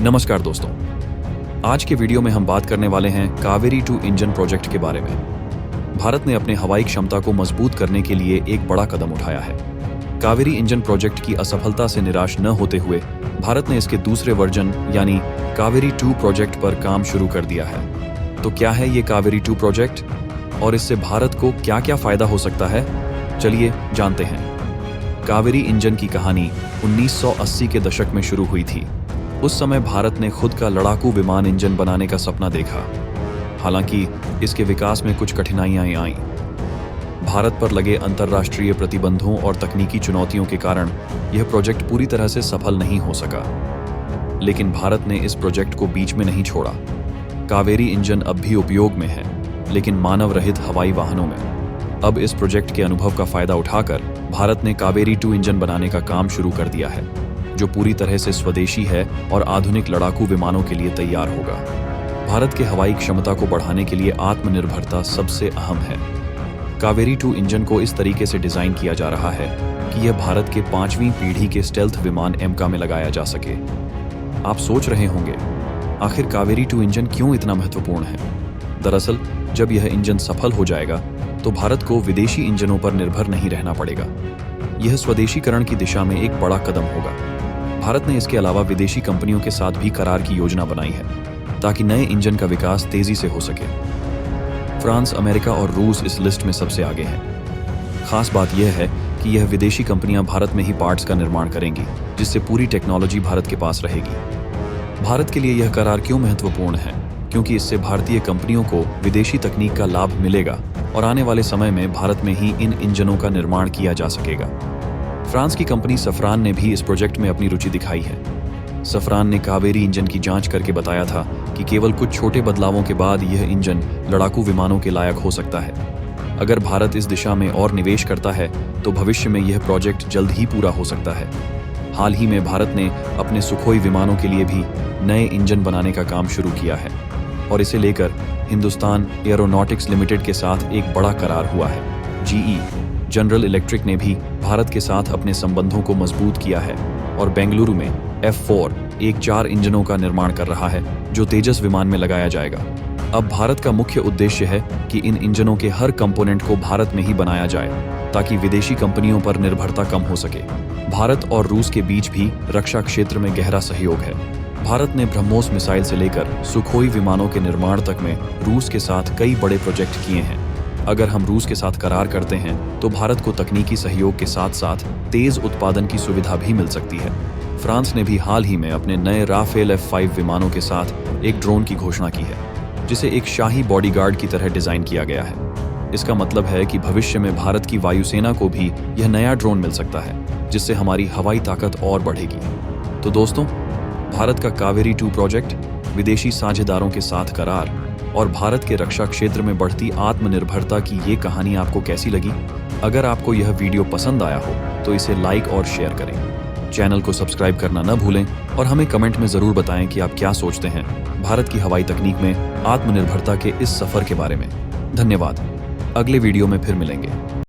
नमस्कार दोस्तों, आज के वीडियो में हम बात करने वाले हैं कावेरी 2 इंजन प्रोजेक्ट के बारे में। भारत ने अपने हवाई क्षमता को मजबूत करने के लिए एक बड़ा कदम उठाया है। कावेरी इंजन प्रोजेक्ट की असफलता से निराश न होते हुए भारत ने इसके दूसरे वर्जन यानी कावेरी 2 प्रोजेक्ट पर काम शुरू कर दिया है। तो क्या है ये कावेरी 2 प्रोजेक्ट और इससे भारत को क्या क्या फायदा हो सकता है, चलिए जानते हैं। कावेरी इंजन की कहानी 1980 के दशक में शुरू हुई थी। उस समय भारत ने खुद का लड़ाकू विमान इंजन बनाने का सपना देखा। हालांकि इसके विकास में कुछ कठिनाइयां आईं। भारत पर लगे अंतर्राष्ट्रीय प्रतिबंधों और तकनीकी चुनौतियों के कारण यह प्रोजेक्ट पूरी तरह से सफल नहीं हो सका। लेकिन भारत ने इस प्रोजेक्ट को बीच में नहीं छोड़ा। कावेरी इंजन अब भी उपयोग में है, लेकिन मानव रहित हवाई वाहनों में। अब इस प्रोजेक्ट के अनुभव का फायदा उठाकर भारत ने कावेरी 2 इंजन बनाने का काम शुरू कर दिया है, जो पूरी तरह से स्वदेशी है और आधुनिक लड़ाकू विमानों के लिए तैयार होगा। भारत के हवाई क्षमता को बढ़ाने के लिए आत्मनिर्भरता सबसे अहम है। कावेरी 2 इंजन को इस तरीके से डिजाइन किया जा रहा है कि यह भारत के 5वीं पीढ़ी के स्टेल्थ विमान एमका में लगाया जा सके। आप सोच रहे होंगे, आखिर कावेरी 2 इंजन क्यों इतना महत्वपूर्ण है? दरअसल जब यह इंजन सफल हो जाएगा तो भारत को विदेशी इंजनों पर निर्भर नहीं रहना पड़ेगा। यह स्वदेशीकरण की दिशा में एक बड़ा कदम होगा। भारत ने इसके अलावा विदेशी कंपनियों के साथ भी करार की योजना बनाई है ताकि नए इंजन का विकास तेजी से हो सके। फ्रांस, अमेरिका और रूस इस लिस्ट में सबसे आगे हैं। खास बात यह है कि यह विदेशी कंपनियां भारत में ही पार्ट्स का निर्माण करेंगी, जिससे पूरी टेक्नोलॉजी भारत के पास रहेगी। भारत के लिए यह करार क्यों महत्वपूर्ण है? क्योंकि इससे भारतीय कंपनियों को विदेशी तकनीक का लाभ मिलेगा और आने वाले समय में भारत में ही इन इंजनों का निर्माण किया जा सकेगा। फ्रांस की कंपनी सफरान ने भी इस प्रोजेक्ट में अपनी रुचि दिखाई है। सफरान ने कावेरी इंजन की जांच करके बताया था कि केवल कुछ छोटे बदलावों के बाद यह इंजन लड़ाकू विमानों के लायक हो सकता है। अगर भारत इस दिशा में और निवेश करता है तो भविष्य में यह प्रोजेक्ट जल्द ही पूरा हो सकता है। हाल ही में भारत ने अपने सुखोई विमानों के लिए भी नए इंजन बनाने का काम शुरू किया है और इसे लेकर हिंदुस्तान एरोनॉटिक्स लिमिटेड के साथ एक बड़ा करार हुआ है। जीई जनरल इलेक्ट्रिक ने भी भारत के साथ अपने संबंधों को मजबूत किया है और बेंगलुरु में F4 एक 4 इंजनों का निर्माण कर रहा है, जो तेजस विमान में लगाया जाएगा। अब भारत का मुख्य उद्देश्य है कि इन इंजनों के हर कंपोनेंट को भारत में ही बनाया जाए ताकि विदेशी कंपनियों पर निर्भरता कम हो सके। भारत और रूस के बीच भी रक्षा क्षेत्र में गहरा सहयोग है। भारत ने ब्रह्मोस मिसाइल से लेकर सुखोई विमानों के निर्माण तक में रूस के साथ कई बड़े प्रोजेक्ट किए हैं। अगर हम रूस के साथ करार करते हैं तो भारत को तकनीकी सहयोग के साथ साथ तेज उत्पादन की सुविधा भी मिल सकती है। फ्रांस ने भी हाल ही में अपने नए राफेल F5 विमानों के साथ एक ड्रोन की घोषणा की है, जिसे एक शाही बॉडीगार्ड की तरह डिजाइन किया गया है। इसका मतलब है कि भविष्य में भारत की वायुसेना को भी यह नया ड्रोन मिल सकता है, जिससे हमारी हवाई ताकत और बढ़ेगी। तो दोस्तों, भारत का कावेरी 2 प्रोजेक्ट, विदेशी साझेदारों के साथ करार और भारत के रक्षा क्षेत्र में बढ़ती आत्मनिर्भरता की ये कहानी आपको कैसी लगी? अगर आपको यह वीडियो पसंद आया हो तो इसे लाइक और शेयर करें। चैनल को सब्सक्राइब करना न भूलें और हमें कमेंट में जरूर बताएं कि आप क्या सोचते हैं भारत की हवाई तकनीक में आत्मनिर्भरता के इस सफर के बारे में। धन्यवाद। अगले वीडियो में फिर मिलेंगे।